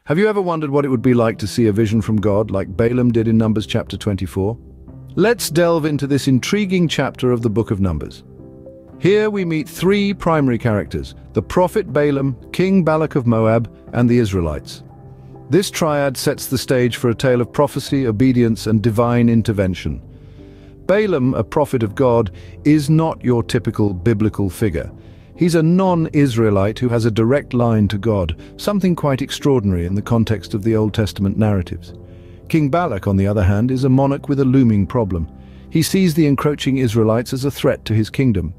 Have you ever wondered what it would be like to see a vision from God, like Balaam did in Numbers chapter 24? Let's delve into this intriguing chapter of the book of Numbers. Here we meet three primary characters: the prophet Balaam, King Balak of Moab, and the Israelites. This triad sets the stage for a tale of prophecy, obedience, and divine intervention. Balaam, a prophet of God, is not your typical biblical figure. He's a non-Israelite who has a direct line to God, something quite extraordinary in the context of the Old Testament narratives. King Balak, on the other hand, is a monarch with a looming problem. He sees the encroaching Israelites as a threat to his kingdom.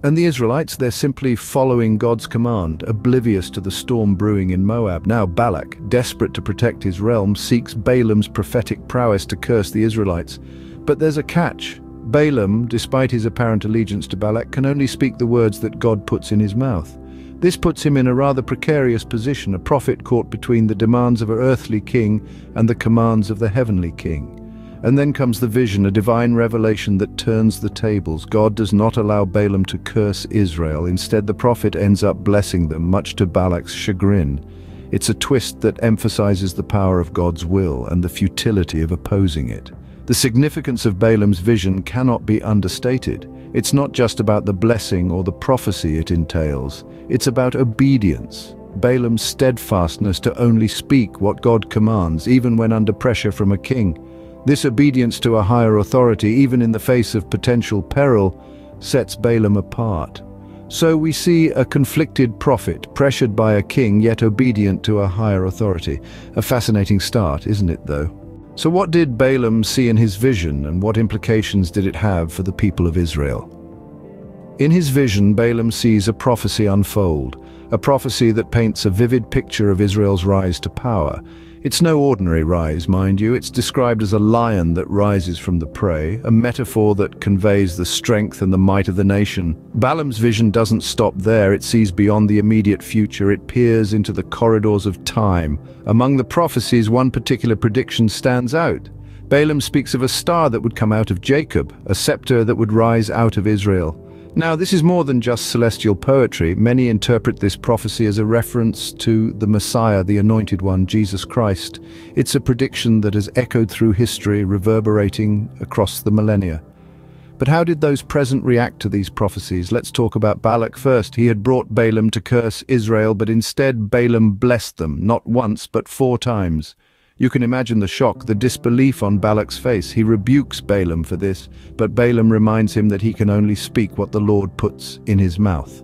And the Israelites, they're simply following God's command, oblivious to the storm brewing in Moab. Now Balak, desperate to protect his realm, seeks Balaam's prophetic prowess to curse the Israelites. But there's a catch. Balaam, despite his apparent allegiance to Balak, can only speak the words that God puts in his mouth. This puts him in a rather precarious position, a prophet caught between the demands of an earthly king and the commands of the heavenly king. And then comes the vision, a divine revelation that turns the tables. God does not allow Balaam to curse Israel. Instead, the prophet ends up blessing them, much to Balak's chagrin. It's a twist that emphasizes the power of God's will and the futility of opposing it. The significance of Balaam's vision cannot be understated. It's not just about the blessing or the prophecy it entails. It's about obedience. Balaam's steadfastness to only speak what God commands, even when under pressure from a king. This obedience to a higher authority, even in the face of potential peril, sets Balaam apart. So we see a conflicted prophet, pressured by a king, yet obedient to a higher authority. A fascinating start, isn't it, though? So what did Balaam see in his vision, and what implications did it have for the people of Israel? In his vision, Balaam sees a prophecy unfold, a prophecy that paints a vivid picture of Israel's rise to power. It's no ordinary rise, mind you. It's described as a lion that rises from the prey, a metaphor that conveys the strength and the might of the nation. Balaam's vision doesn't stop there. It sees beyond the immediate future. It peers into the corridors of time. Among the prophecies, one particular prediction stands out. Balaam speaks of a star that would come out of Jacob, a scepter that would rise out of Israel. Now, this is more than just celestial poetry. Many interpret this prophecy as a reference to the Messiah, the Anointed One, Jesus Christ. It's a prediction that has echoed through history, reverberating across the millennia. But how did those present react to these prophecies? Let's talk about Balak first. He had brought Balaam to curse Israel, but instead Balaam blessed them, not once, but 4 times. You can imagine the shock, the disbelief on Balak's face. He rebukes Balaam for this, but Balaam reminds him that he can only speak what the Lord puts in his mouth.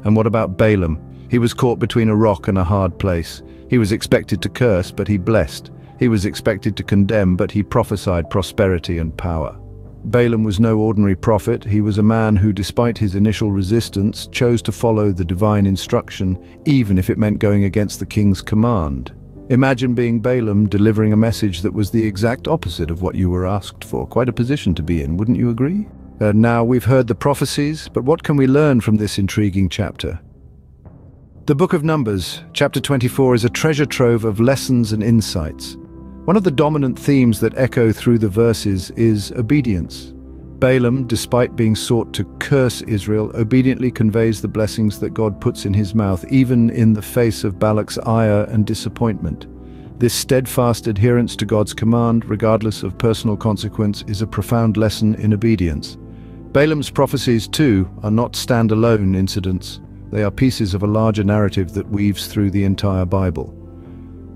And what about Balaam? He was caught between a rock and a hard place. He was expected to curse, but he blessed. He was expected to condemn, but he prophesied prosperity and power. Balaam was no ordinary prophet. He was a man who, despite his initial resistance, chose to follow the divine instruction, even if it meant going against the king's command. Imagine being Balaam, delivering a message that was the exact opposite of what you were asked for. Quite a position to be in, wouldn't you agree? Now we've heard the prophecies, but what can we learn from this intriguing chapter? The book of Numbers, chapter 24, is a treasure trove of lessons and insights. One of the dominant themes that echo through the verses is obedience. Balaam, despite being sought to curse Israel, obediently conveys the blessings that God puts in his mouth, even in the face of Balak's ire and disappointment. This steadfast adherence to God's command, regardless of personal consequence, is a profound lesson in obedience. Balaam's prophecies, too, are not standalone incidents. They are pieces of a larger narrative that weaves through the entire Bible.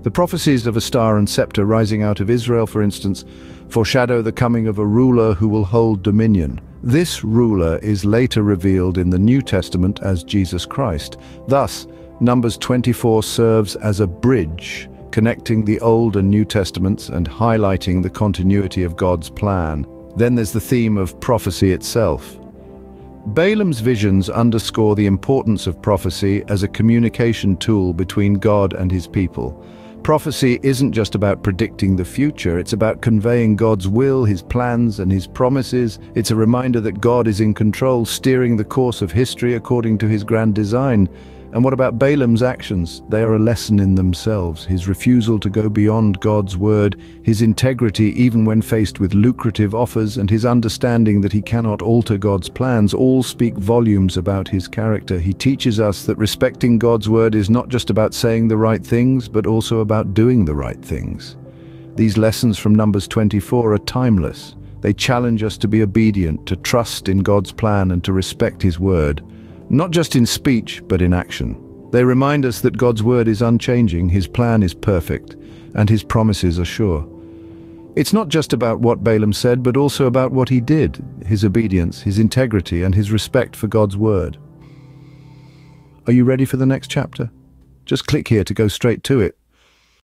The prophecies of a star and scepter rising out of Israel, for instance, foreshadow the coming of a ruler who will hold dominion. This ruler is later revealed in the New Testament as Jesus Christ. Thus, Numbers 24 serves as a bridge, connecting the Old and New Testaments and highlighting the continuity of God's plan. Then there's the theme of prophecy itself. Balaam's visions underscore the importance of prophecy as a communication tool between God and his people. Prophecy isn't just about predicting the future, it's about conveying God's will, his plans, and his promises. It's a reminder that God is in control, steering the course of history according to his grand design. And what about Balaam's actions? They are a lesson in themselves. His refusal to go beyond God's word, his integrity even when faced with lucrative offers, and his understanding that he cannot alter God's plans all speak volumes about his character. He teaches us that respecting God's word is not just about saying the right things, but also about doing the right things. These lessons from Numbers 24 are timeless. They challenge us to be obedient, to trust in God's plan, and to respect his word. Not just in speech, but in action. They remind us that God's word is unchanging, his plan is perfect, and his promises are sure. It's not just about what Balaam said, but also about what he did, his obedience, his integrity, and his respect for God's word. Are you ready for the next chapter? Just click here to go straight to it.